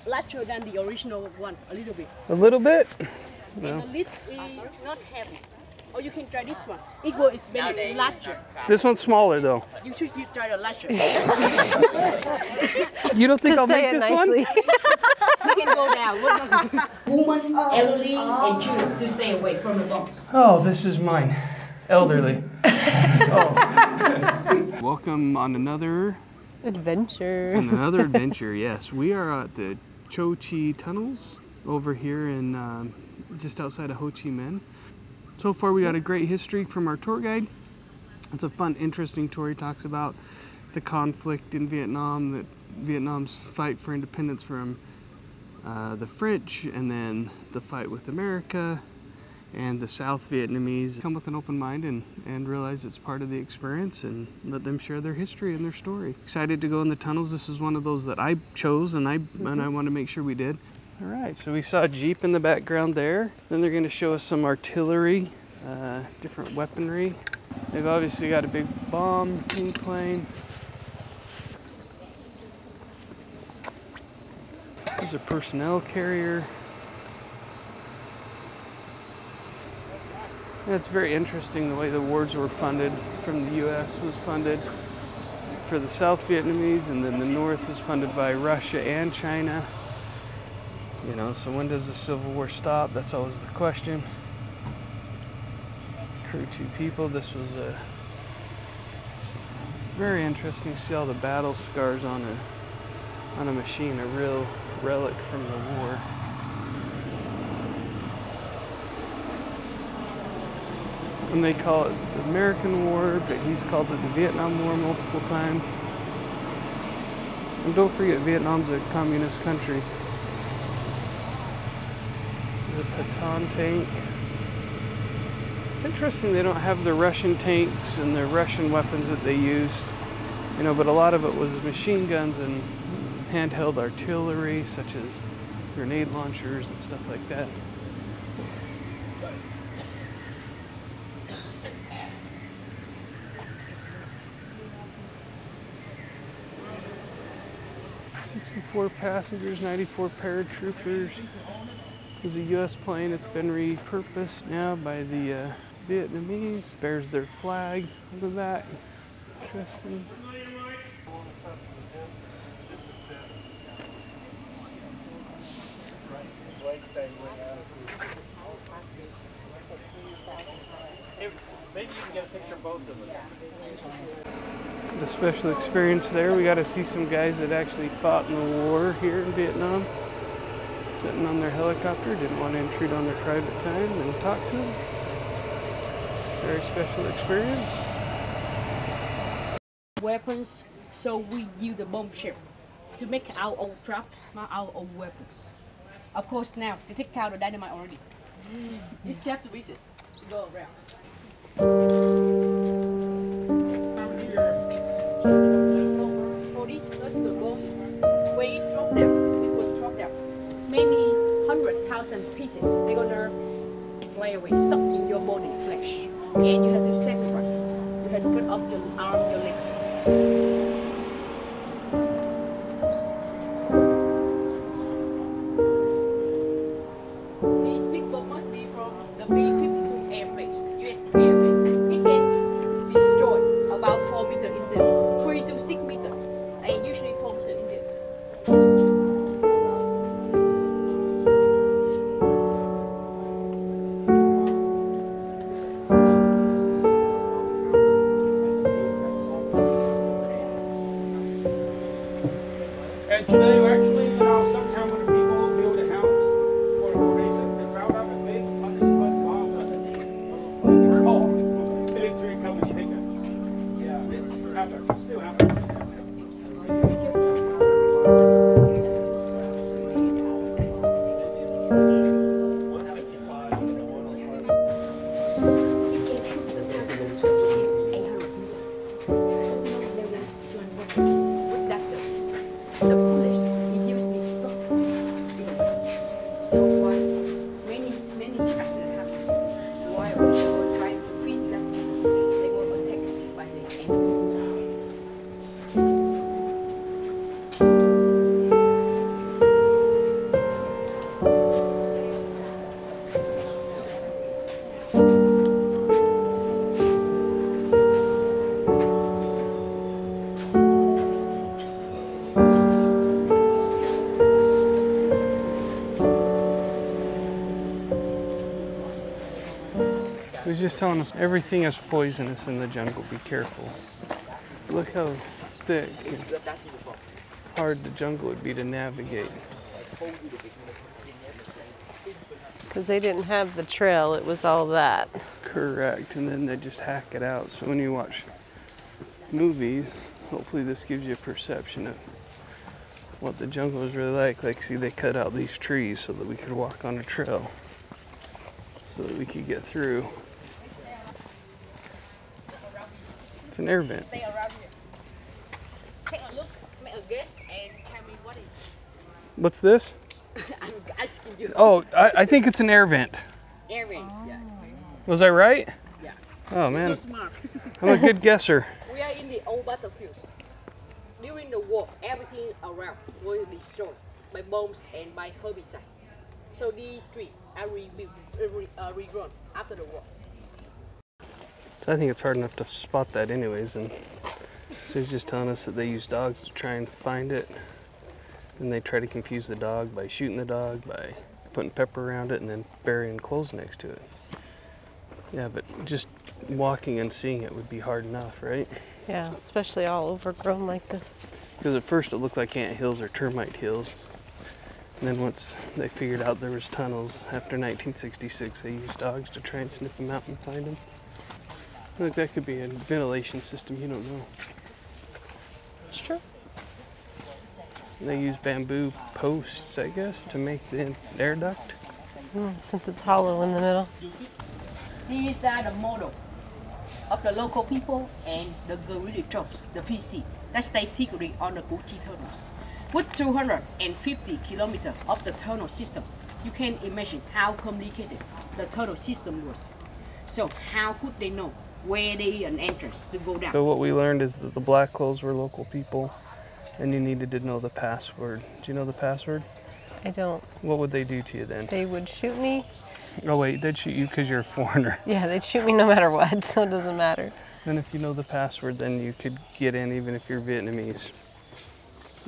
larger than the original one, a little bit. A little bit? No. And the lid is not heavy. Or you can try this one. It is very larger. This one's smaller though. You should try the larger. You don't think I'll make this one? You can go down. Woman, elderly, and children to stay away from the bombs. Oh, this is mine. Elderly. Oh. Welcome on another adventure. Another adventure, yes. We are at the Cho Chi tunnels over here in just outside of Ho Chi Minh. So far we got a great history from our tour guide. It's a fun, interesting tour. He talks about the conflict in Vietnam, that Vietnam's fight for independence from the French, and then the fight with America and the South Vietnamese. Come with an open mind and realize it's part of the experience and let them share their history and their story. Excited to go in the tunnels. This is one of those that I chose and I want to make sure we did. All right, so we saw a Jeep in the background there. Then they're going to show us some artillery, different weaponry. They've obviously got a big bomb plane. There's a personnel carrier. And it's very interesting the way the wars were funded. From the U.S. was funded for the South Vietnamese, and then the North was funded by Russia and China. You know, so when does the Civil War stop? That's always the question. Crew 2 people. This was it's very interesting to see all the battle scars on a machine, a real relic from the war. And they call it the American War, but he's called it the Vietnam War multiple times. And don't forget, Vietnam's a communist country. The Patton tank. It's interesting they don't have the Russian tanks and the Russian weapons that they used, you know, but a lot of it was machine guns and handheld artillery, such as grenade launchers and stuff like that. "64 passengers, 94 paratroopers." It's a U.S. plane. It's been repurposed now by the Vietnamese. Bears their flag on the back. Interesting. Maybe you can get a picture of both of us. A special experience there. We got to see some guys that actually fought in the war here in Vietnam. Sitting on their helicopter, didn't want to intrude on their private time and talk to them. Very special experience. Weapons, so we use the bomb ship to make our own traps, our own weapons. Of course, now they take out the dynamite already. It's have to resist. Go around. 40 plus the bombs. When you drop them, it will drop them. Many hundreds, thousands pieces. They're gonna fly away, stuck in your body, flesh. And you have to sacrifice. You have to cut off your arm, your legs. These big bombs must be from the B-52 air base, US air base. It can destroy about 4 meters in depth, 3 to 6 meters, and usually 4 meters in depth. He's just telling us everything is poisonous in the jungle. Be careful. Look how thick and hard the jungle would be to navigate. Because they didn't have the trail, it was all that. Correct, and then they just hack it out. So when you watch movies, hopefully this gives you a perception of what the jungle is really like. Like, see, they cut out these trees so that we could walk on a trail, so that we could get through. It's an air vent. Stay around here. Take a look, make a guess, and tell me what is it. What's this? I'm asking you. Oh, I think it's an air vent. Air vent, yeah. Was I right? Yeah. Oh man, You're so smart. I'm a good guesser. We are in the old battlefields. During the war, everything around was destroyed by bombs and by herbicide. So these streets are rebuilt, regrown after the war. So I think it's hard enough to spot that anyways, and so he's just telling us that they use dogs to try and find it. And they try to confuse the dog by shooting the dog, by putting pepper around it, and then burying clothes next to it. Yeah, but just walking and seeing it would be hard enough, right? Yeah, especially all overgrown like this. Because at first it looked like ant hills or termite hills. And then once they figured out there was tunnels, after 1966, they used dogs to try and sniff them out and find them. I think that could be a ventilation system, you don't know. It's true. They use bamboo posts, I guess, to make the air duct. Since it's hollow in the middle. These are the model of the local people and the guerrilla troops, the PC, that stay secretly on the Gucci tunnels. With 250 kilometers of the tunnel system, you can imagine how complicated the tunnel system was. So how could they know where they an entrance to go down? So what we learned is that the black clothes were local people, and you needed to know the password. Do you know the password? I don't. What would they do to you then? They would shoot me. Oh wait, they'd shoot you because you're a foreigner. Yeah, they'd shoot me no matter what, so it doesn't matter. And if you know the password, then you could get in even if you're Vietnamese.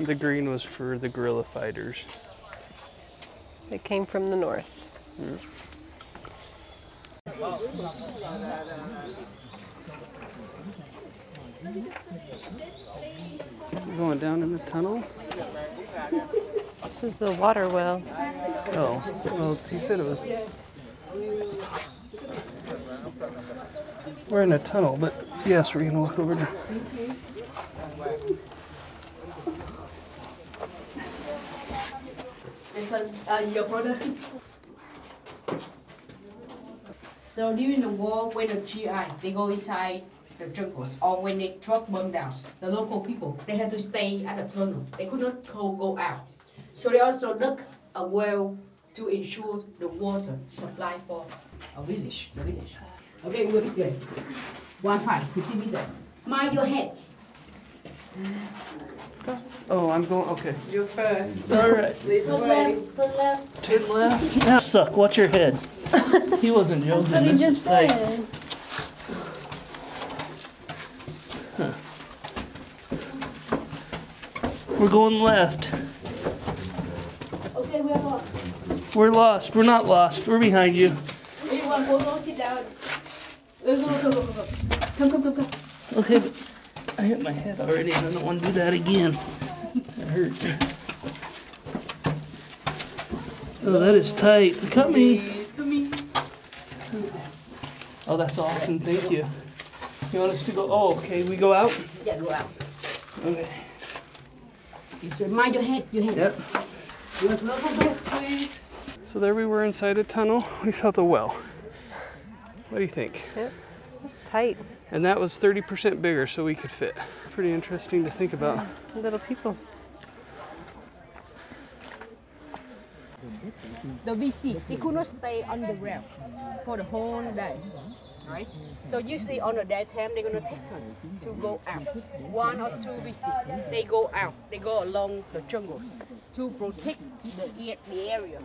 The green was for the guerrilla fighters. They came from the north. We're going down in the tunnel. This is the water well. Oh, well, he said it was. We're in a tunnel, but yes, we're gonna walk over to. It's your brother. So during the war, when the GI, they go inside the jungles, or when they drop bomb down, the local people, they had to stay at the tunnel. They could not go out. So they also dug a well to ensure the water supply for a village, the village. Okay, we'll go this way. 50 meters. Mind your head. Oh, I'm going. Okay. You first. All right. Turn left, turn left. Turn left. Now suck. Watch your head. He wasn't joking. That's what he This just is tight. said. We're going left. Okay, we are lost. We're lost. We're not lost. We're behind you. You want to go sit down. Go. Come. Okay, but I hit my head already and I don't want to do that again. It hurt. Oh, that is tight. Cut me. Come in. Oh, that's awesome. Thank you. You want us to go? Oh, okay. We go out. Yeah, go out. Okay. Mind your head, Yep. You want to look at this, please? So there we were inside a tunnel. We saw the well. What do you think? Yep. It's tight. And that was 30% bigger, so we could fit. Pretty interesting to think about. Little people. The VC, they could not stay on the ground for the whole day, right? So usually on the daytime, they're gonna take time to go out. 1 or 2 VC, they go out, they go along the jungles to protect the area.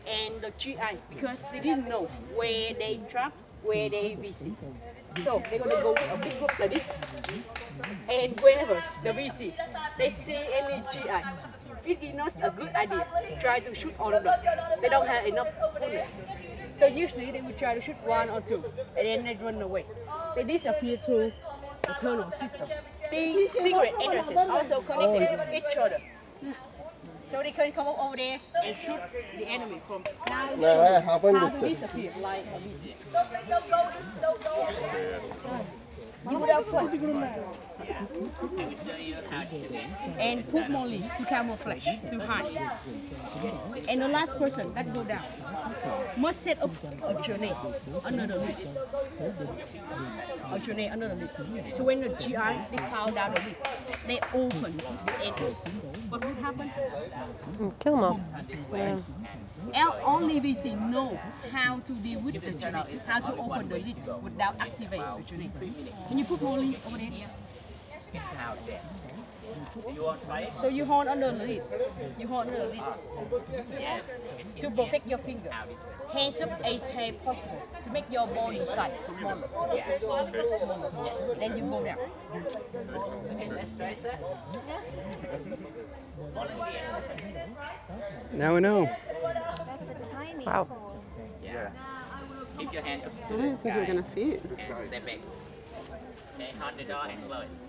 And the GI, because they didn't know where they trap, where they VC. So they're gonna go a big group like this. And whenever the VC, they see any GI, it is not a good idea to try to shoot all of them. They don't have enough bullets. So usually they would try to shoot one or two, and then they run away. They disappear through the tunnel system. The secret entrances also connected each other. So they can come up over there and shoot the enemy from now how to disappear like this. You go down first. And put more leaf to camouflage, to hide. And the last person that go down must set up a journey under the lid. A journey under the lid. So when the GI they found out the lid, they open the entrance. What would happen? Kill them all. Yeah. Only VC know how to deal with the journey, how to open the lid without activating the journey. Can you put more leaf over there? So you hold under the lid. You hold under the lid. To protect your finger. Hands up as high as possible to make your body size smaller. Smaller. Then you go down. Okay, let's try that. Now we know. That's a tiny Wow. hole. Yeah. Keep your hand up I to don't the think sky you're gonna fit. and step back. Okay, hold the door and close.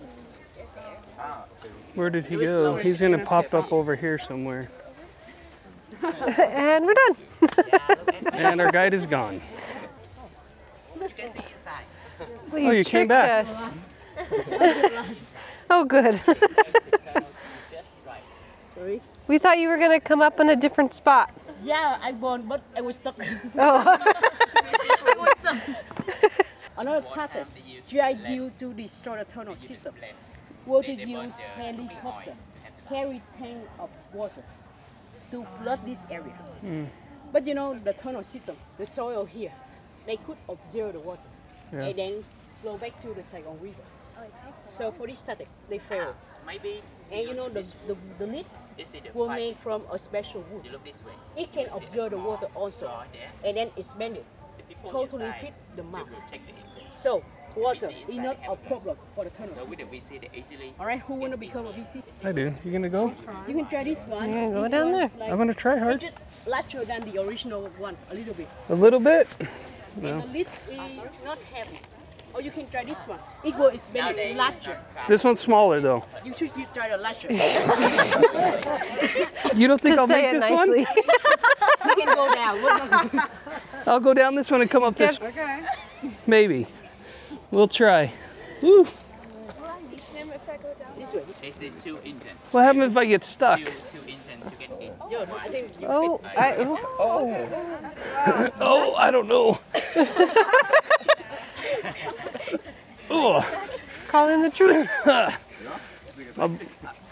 Where did he go? He's gonna pop up over here somewhere. And we're done. And our guide is gone. You can see inside. Well, you Oh, you came back. us. Oh, good. Just right. Sorry? We thought you were going to come up in a different spot. Yeah, I won, but I was stuck. Oh. I was stuck. Another tactics GI used to destroy the tunnel system was to use helicopter, carry tank of water to flood this area. But you know the tunnel system, the soil here, they could absorb the water and then flow back to the Saigon River. So for this tactic, they failed. Maybe. And you know the lid This is the were pipe. made from a special wood. You look this way. It can absorb the water also, and then it's bended. The people Totally inside fit the mouth. will take the entrance. So water is not a problem for the tunnel So with system. the VC, they easily. All right, who wanna become a VC? I do. You gonna go? You can try this one. Yeah, go This down one, there. like, I'm gonna try hard. just larger than the original one, a little bit. A little bit. And the lid is not heavy. Or you can try this one. Equal is better, larger. This one's smaller though. You should try the larger. You don't think To I'll say make it this nicely. one? You can go down. I'll go down this one and come up this. Okay. Maybe. We'll try. Woo. Will I meet him if I go down? This way. This is 2 inches. What happens if I get stuck? 2 inches to get in. Yo, I think you Oh, Oh, I don't know. Oh, call in the truth. I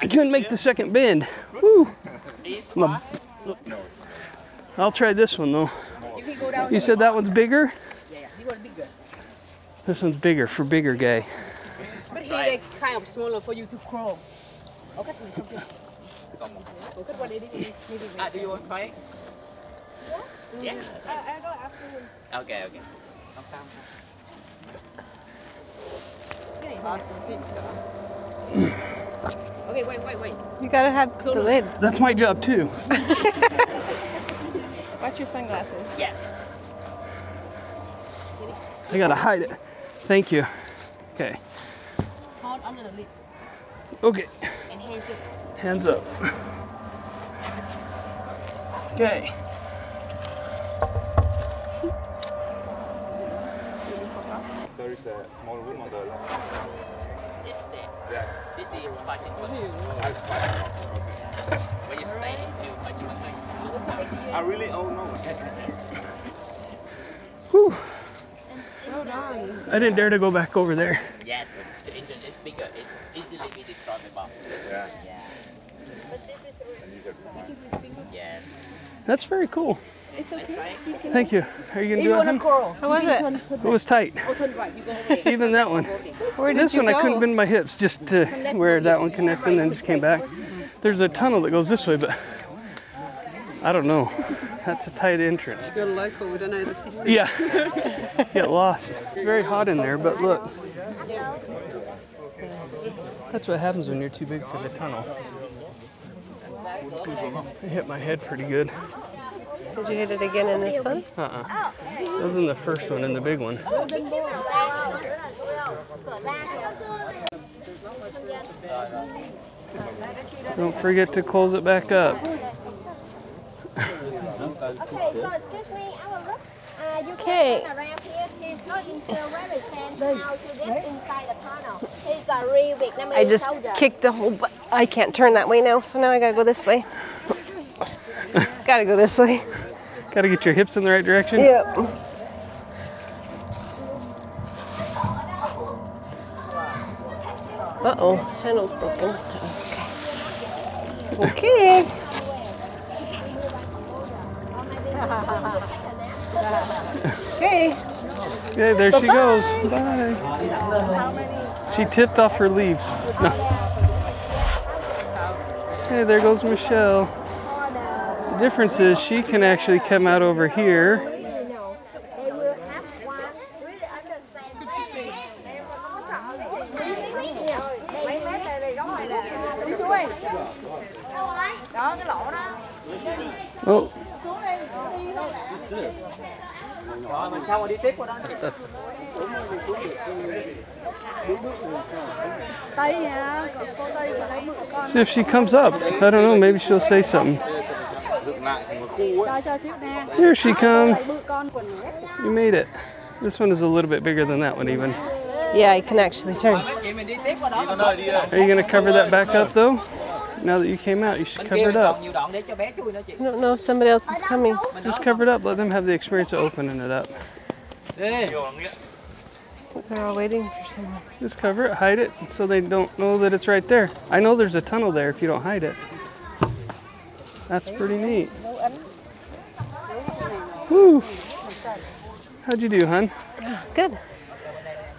couldn't make the second bend. Woo. I'll try this one though. You can go down. You said that one's bigger? Yeah, you got bigger. This one's bigger for bigger guy. But here they kind of smaller for you to crawl. Okay, Do you want to try? Yeah. I go after him. Okay, okay. Không sao. Okay, wait. You gotta have the lid. That's my job too. Watch your sunglasses. Yeah. I gotta hide it. Thank you. Okay. Hold under the lid Okay. and hands up. Hands up. Okay. There is a small room on the left. This there. Yeah. This is fighting for you. When you stay into fighting for I really don't know. Whew. I didn't dare to go back over there. Yes. The engine is bigger. It easily be destroyed by bomb. Yeah. Yeah. But this is a Yes. That's very cool. It's okay. Thank you. Are you If gonna you do want to it? crawl, How was it? It was tight. turn right, you go over there. Even that one. Where did This you one go? I couldn't bend my hips just to where that one connected and then just came back. There's a tunnel that goes this way, but I don't know. That's a tight entrance. You're local, we don't know the system. Yeah. Get lost. It's very hot in there, but look. That's what happens when you're too big for the tunnel. I hit my head pretty good. Did you hit it again in this one? That was in the first one, in the big one. Don't forget to close it back up. Okay, so excuse me, our group. You Okay. can turn around here. He's going to very send how to get inside the tunnel. He's a real Vietnamese I just soldier. kicked a whole butt. I can't turn that way now, so now I gotta go this way. Gotta go this way. Gotta get your hips in the right direction. Yep. Uh-oh, handle's broken. Okay. Okay. Okay, there she goes. Bye. She tipped off her leaves. No. Hey, there goes Michelle. The difference is she can actually come out over here. They will have one really understand. Oh, Rồi mình xong rồi đi tiếp qua đó. see if she comes up. I don't know, maybe she'll say something. Here she comes. You made it. This one is a little bit bigger than that one even. Yeah, I can actually turn. Are you gonna cover that back up though? Now that you came out, you should cover it up. I don't know if somebody else is coming. Just cover it up. Let them have the experience of opening it up. They're all waiting for someone. Just cover it, hide it, so they don't know that it's right there. I know there's a tunnel there if you don't hide it. That's pretty neat. Woo! How'd you do, hon? Good.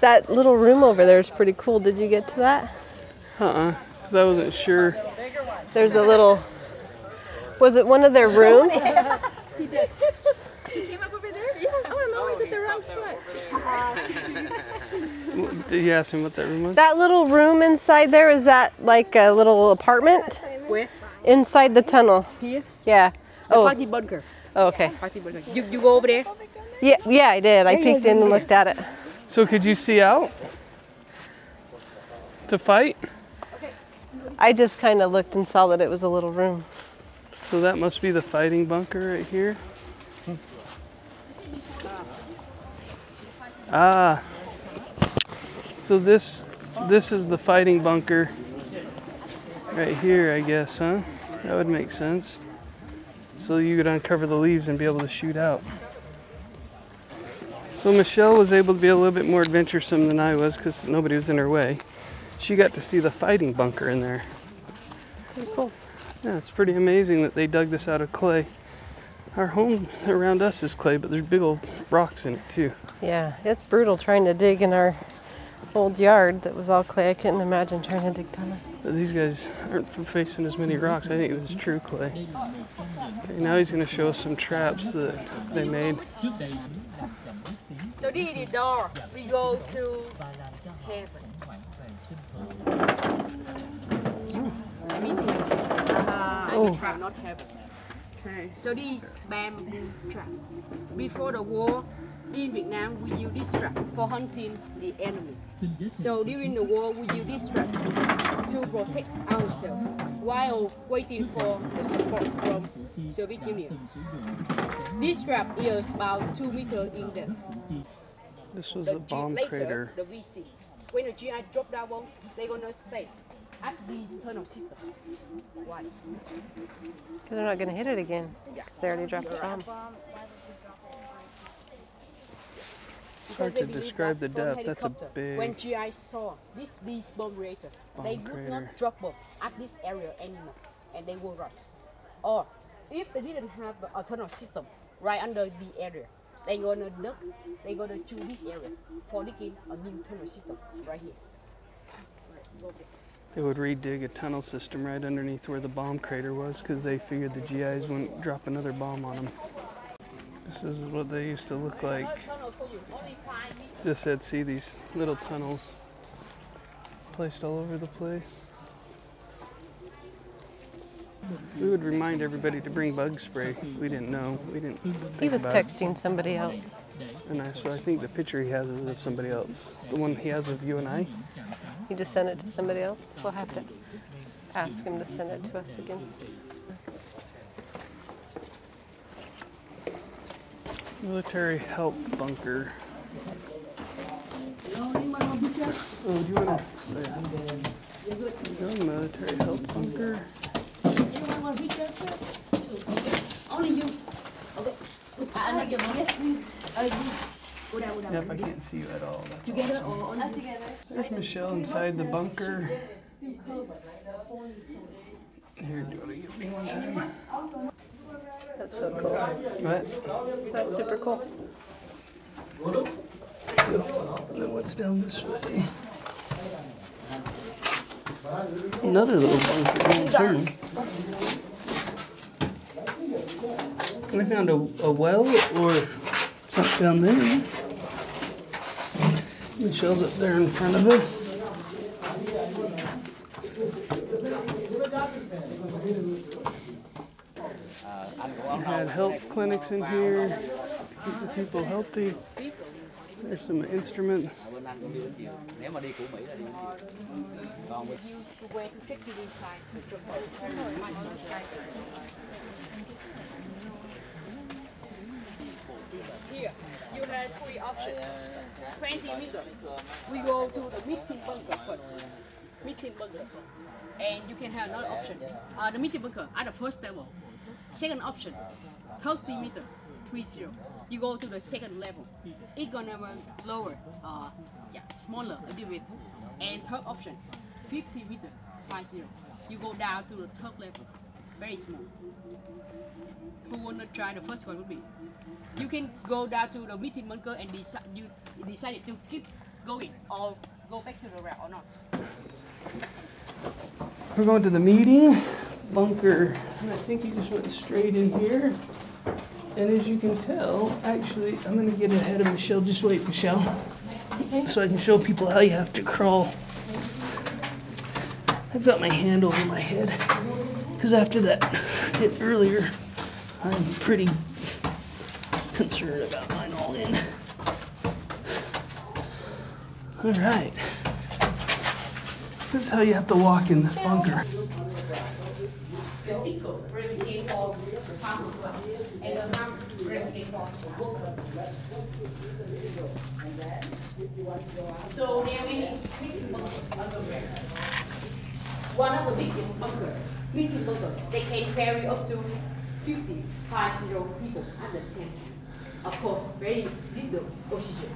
That little room over there is pretty cool. Did you get to that? Because I wasn't sure. There's a little, was it one of their rooms? He did. He came up over there? Yeah. Oh, no, he's at the wrong spot. Did you ask him what that room was? That little room inside there, is that like a little apartment? Where? Inside the tunnel. Here? Yeah. The Oh, party bunker. okay. Party bunker. You go over there? Yeah, I did. I peeked in and looked at it. So could you see out to fight? I just kind of looked and saw that it was a little room. So that must be the fighting bunker right here. Ah. So this is the fighting bunker right here, I guess, huh? That would make sense. So you could uncover the leaves and be able to shoot out. So Michelle was able to be a little bit more adventuresome than I was because nobody was in her way. She got to see the fighting bunker in there. Pretty cool. Yeah, it's pretty amazing that they dug this out of clay. Our home around us is clay, but there's big old rocks in it too. Yeah, it's brutal trying to dig in our old yard that was all clay. I couldn't imagine trying to dig tunnels. But these guys aren't facing as many rocks. I think it was true clay. Okay, now he's going to show us some traps that they made. So this is the door. We go to heaven. I mean heaven. Trap, not heaven. Okay. So this is bamboo trap. Before the war, in Vietnam, we use this trap for hunting the enemy. So during the war, we use this trap to protect ourselves while waiting for the support from Soviet Union. This trap is about 2 meters in depth. This was The a bomb later, crater. the VC. When the GI drop down bombs, they're gonna stay at this tunnel system. Why? Because they're not going to hit it again. They already dropped the bomb. It's hard to describe the depth. That's a When big GI saw this bomb reactor, they would crater. not drop bomb at this area anymore, and they will rot. Or if they didn't have a tunnel system right under the area, they're gonna look, they're gonna choose this area for digging a new tunnel system right here. They would redig a tunnel system right underneath where the bomb crater was because they figured the GIs wouldn't drop another bomb on them. This is what they used to look like. Just at sea, these little tunnels placed all over the place. We would remind everybody to bring bug spray. We didn't know. We didn't. He was about it. texting somebody else. And so I think the picture he has is of somebody else. The one he has of you and I. He just sent it to somebody else. We'll have to ask him to send it to us again. Military help bunker. Oh, do you want to? Military help bunker. Only you. Okay. Yes, please. Yep, I can't see you at all. That's Together awesome. or not together? There's Michelle inside the bunker. Here, do you want to give me one time? That's so cool. What? That's super cool. Then what's down this way? Another little bunker. I found a well or something down there. Michelle's up there in front of us. We had health clinics in here to keep the people healthy. There's some instruments. Here, you have 3 options. 20 meters. We go to the meeting bunker first. Meeting bunkers. And you can have another option. The meeting bunker at the first level. Second option, 30 meters, 30. You go to the second level. It's gonna run lower, smaller a little bit. And third option, 50 meters, 50. You go down to the third level, very small. Who wanna try the first one would be? You can go down to the meeting bunker and you decided to keep going or go back to the route or not. We're going to the meeting bunker, and I think you just went straight in here. And as you can tell, actually, I'm gonna get ahead of Michelle. Just wait, Michelle, so I can show people how you have to crawl. I've got my hand over my head, because after that hit earlier, I'm pretty concerned about mine all in. All right. This is how you have to walk in this bunker. The sickle represents for the farmer class, and the mom represents for the worker. So there are many meeting bunkers everywhere. One of the biggest bunkers, meeting bunkers, they can carry up to 50 people at the same time. Of course, very little oxygen.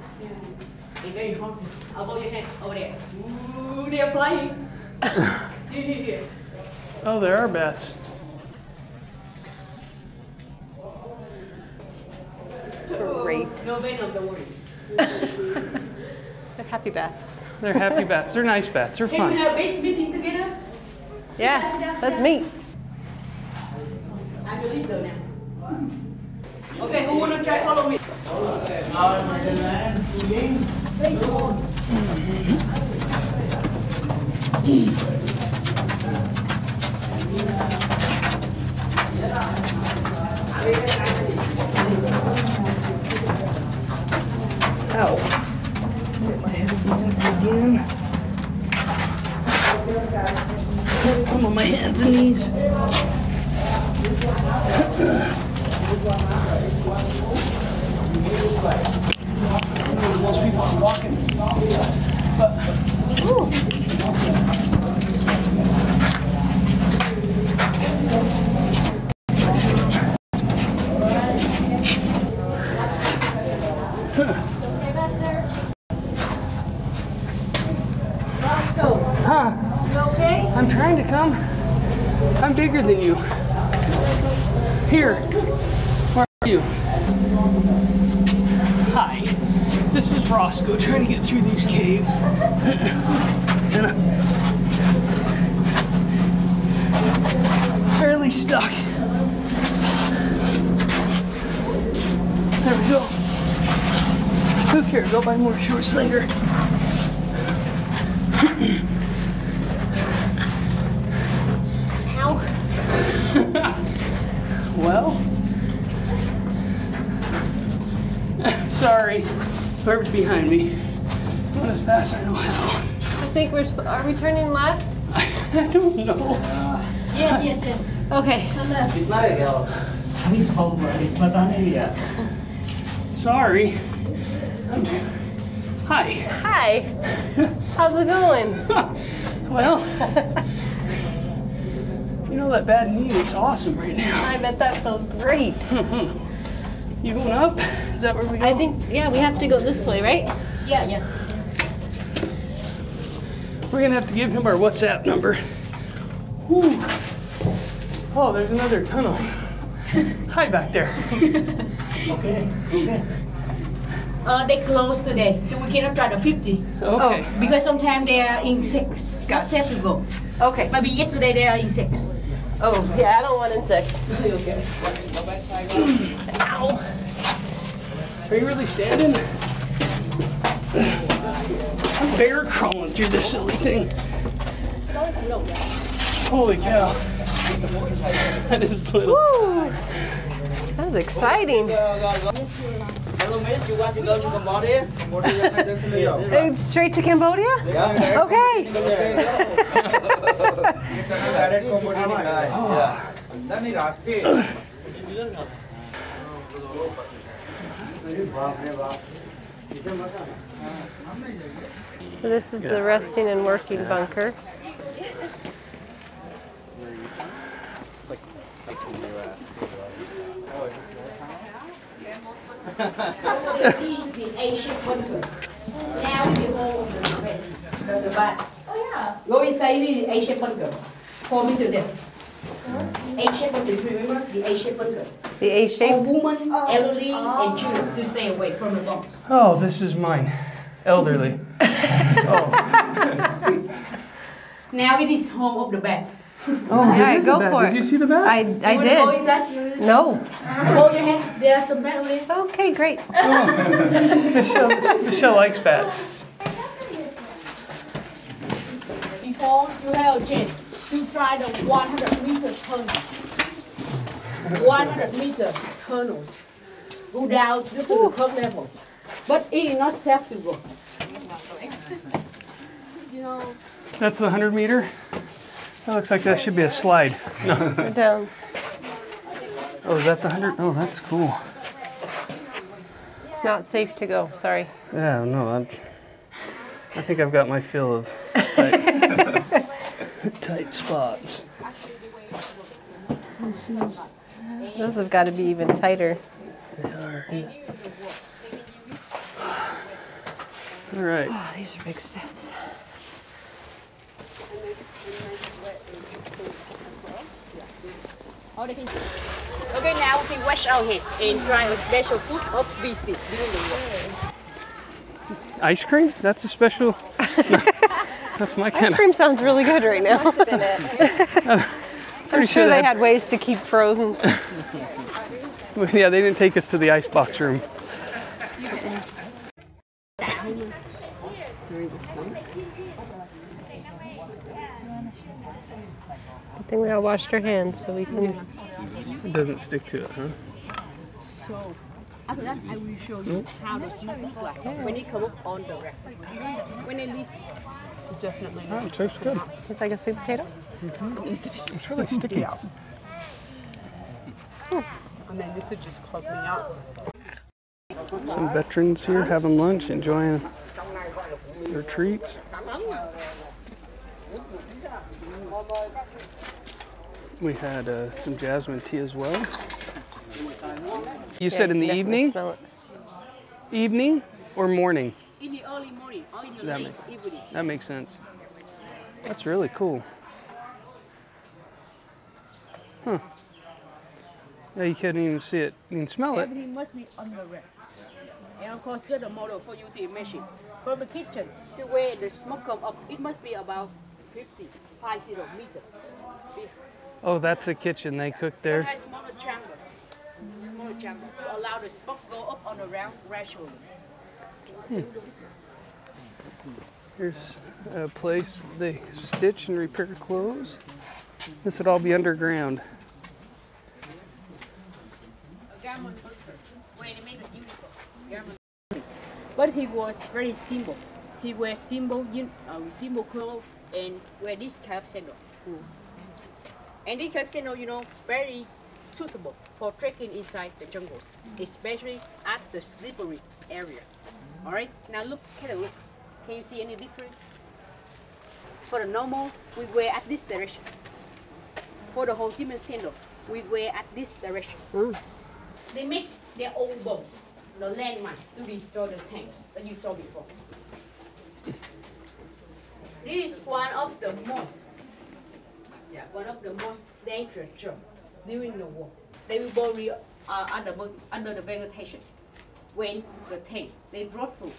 And very haunted. Above your head, over there. Ooh, they're flying. Here. Oh, there are bats. Great. No venom, don't worry. They're happy bats. They're happy bats. They're nice bats. They're Can fun. we have a meeting together? Yeah, let's meet. I'm the leader now. Okay, who wanna try follow me? Ow. Hit my head again. I'm on my hands and knees. Most people are walking. Huh? You okay? I'm trying to come. I'm bigger than you. Here. Where are you? Hi. This is Roscoe trying to get through these caves. And I'm barely stuck. There we go. Who cares? I'll buy more shorts later. Ow. Well, sorry, whoever's behind me. Not as fast as I know how. I think are we turning left? I don't know. Yes. Okay. Sorry. Hi. Hi. How's it going? Well, you know that bad knee, it's awesome right now. I bet that feels great. You going up? Is that where we go? I think, yeah, we have to go this way, right? Yeah. We're gonna have to give him our WhatsApp number. Whew. Oh, there's another tunnel. Hi back there. Okay. They closed today, so we cannot try the 50. Okay. Because sometimes they are in 6. Not safe to go. Okay. Maybe yesterday they are in 6. Oh, yeah, I don't want in 6. Okay. Ow. Are you really standing? I'm bear crawling through this silly thing. Holy cow. That is little. Woo! That was exciting. Hello, miss. You want to go to Cambodia? Straight to Cambodia? Yeah. Okay. So this is the resting and working bunker. This is the Asian bunker. Now the whole the back. Oh yeah. Go inside the Asian bunker. 4 meters there. Asian bunker, remember the Asian bunker? The A For shape. women, elderly, and children to stay away from the bombs. Oh, this is mine. Elderly. Oh. Now it is home of the bat. Oh, Yeah, it is go a bat. for Did it. you see the bat? I You wanna go did. inside? No. Hold your hand. There are some bats there. Okay, great. Michelle likes bats. Before you have a chance to try the 100-meter tunnels. 100-meter tunnels. Go down to the curb level. But it is not safe to go. You know. That's the 100 meter? That looks like that should be a slide. No. We're down. Oh, is that the 100? Oh, that's cool. It's not safe to go. Sorry. Yeah, no, I think I've got my fill of tight spots. Those have got to be even tighter. They are, yeah. All right. Oh, these are big steps. Okay, now we can wash our hands and try a special food of BC. Ice cream? That's a special. That's my kind Ice cream sounds really good right now. I'm sure they had ways to keep frozen. Yeah, they didn't take us to the icebox room. I think we all washed our hands so we can. It doesn't stick to it, huh? So, after that, I will show you how the smoke looks like when it comes up on the rack. When they leave, definitely. Oh, it tastes good. It's like a sweet potato. It's really sticky. And then this would just clog me up. Some veterans here having lunch, enjoying their treats. We had some jasmine tea as well. You said in the evening? Smell it. Evening or morning? In the early morning or in the That late evening. That makes sense. That's really cool. Huh. Yeah, you couldn't even see it. You can smell it. Everything must be on the rack. And of course, get a model for you to imagine. From the kitchen to where the smoke comes up, it must be about 50 meters. Oh, that's a kitchen. They cook It there. has smaller chamber to allow the smoke go up on the ground gradually. Here's a place they stitch and repair clothes. This would all be underground. garment hunter, where they made the uniform. Garment. But he was very simple. He wears simple clothes and wear this kind of sandal. And this kind of sandal, you know, very suitable for trekking inside the jungles, especially at the slippery area. All right, now look, kind of look. Can you see any difference? For the normal, we wear at this direction. For the whole human sandal, we wear at this direction. They make their own bombs, the landmine, to destroy the tanks that you saw before. This is one of the most dangerous jobs during the war. They will bury under the vegetation. When the tank they drove through,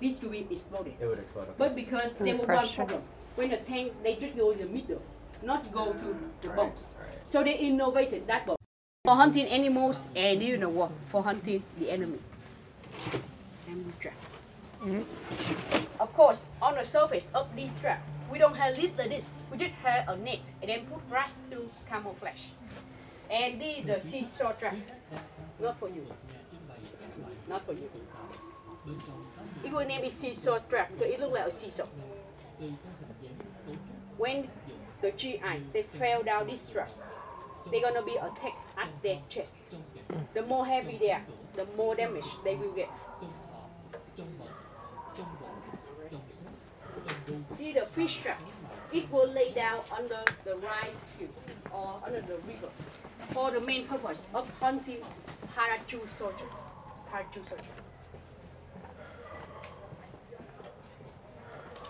this will be exploded. It would explode. But because there was one problem, when the tank they just go in the middle, not go to the bombs. So they innovated that bomb for hunting animals and during the war for hunting the enemy. Of course, on the surface of this trap, we don't have lid like this. We just have a net and then put grass to camouflage. And this is the seesaw trap. Not for you. Not for you. It will name it seesaw trap because it looks like a seesaw. When the GI they fell down this trap, they're gonna be attacked at their chest. The more heavy they are, the more damage they will get. See the fish trap. It will lay down under the rice field or under the river for the main purpose of hunting parachute soldier.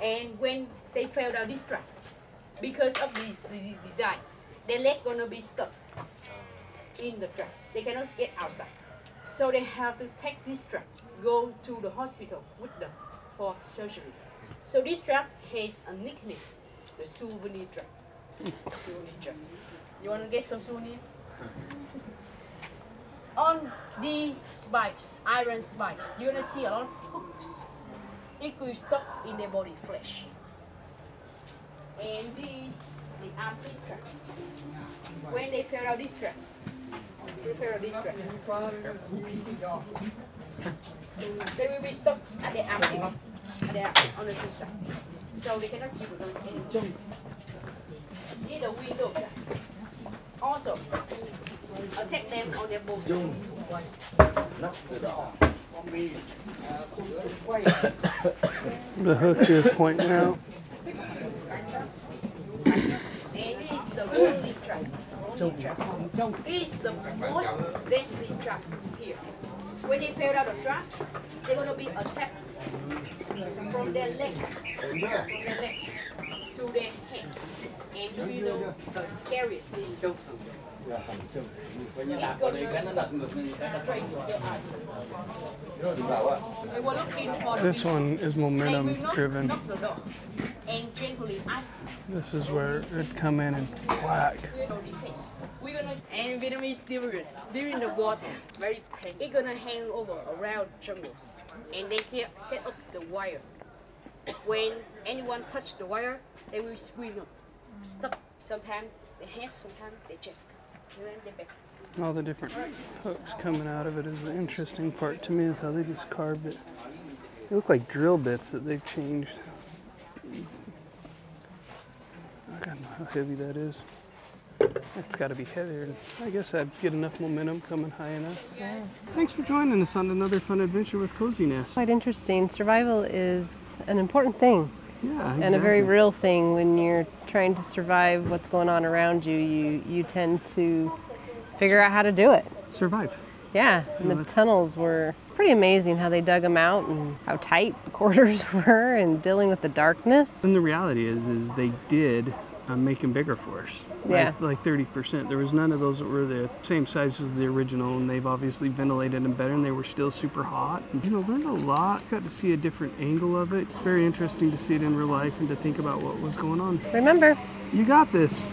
And when they fell down this trap, because of this design, their leg gonna be stuck in the trap. They cannot get outside. So they have to take this trap, go to the hospital with them for surgery. So this trap has a nickname, the souvenir trap. Souvenir trap. You wanna get some souvenir? On these spikes, iron spikes, you're gonna see a lot of hooks. It could stuck in their body flesh. And this, the armpit trap. When they fell out this trap, they will be stuck at their armpit, on the two sides. So they cannot keep against anything. This is the window trap. Also, attack them on their both sides. The hooks he was pointing out. And this is the only trap. This is the most deadly trap here. When they fell out of the trap, they're going to be attacked from their legs to their head. And you know the scariest is it's going to straight to your eyes. They were looking for This one is momentum driven. knock the door and gently ask. This is where it'd come in and whack. And Vietnamese during the wartime, very painful. It's gonna hang over around jungles, and they set up the wire. When anyone touch the wire, they will swing up, stop. Sometimes they head, sometimes they chest, and then they back. All the different hooks coming out of it is the interesting part to me, is how they just carved it. They look like drill bits that they've changed. I don't know how heavy that is. It's got to be heavier. I guess I'd get enough momentum coming high enough. Yeah. Thanks for joining us on another fun adventure with Cozy Nest. Quite interesting. Survival is an important thing. Yeah, exactly. And a very real thing. When you're trying to survive what's going on around you, you tend to figure out how to do it. Survive. Yeah, and the tunnels were pretty amazing how they dug them out and how tight the quarters were and dealing with the darkness. And the reality is they did make them bigger for us. Yeah. Like 30%. There was none of those that were the same size as the original, and they've obviously ventilated them better, and they were still super hot. And, you know, learned a lot. Got to see a different angle of it. It's very interesting to see it in real life and to think about what was going on. Remember, you got this.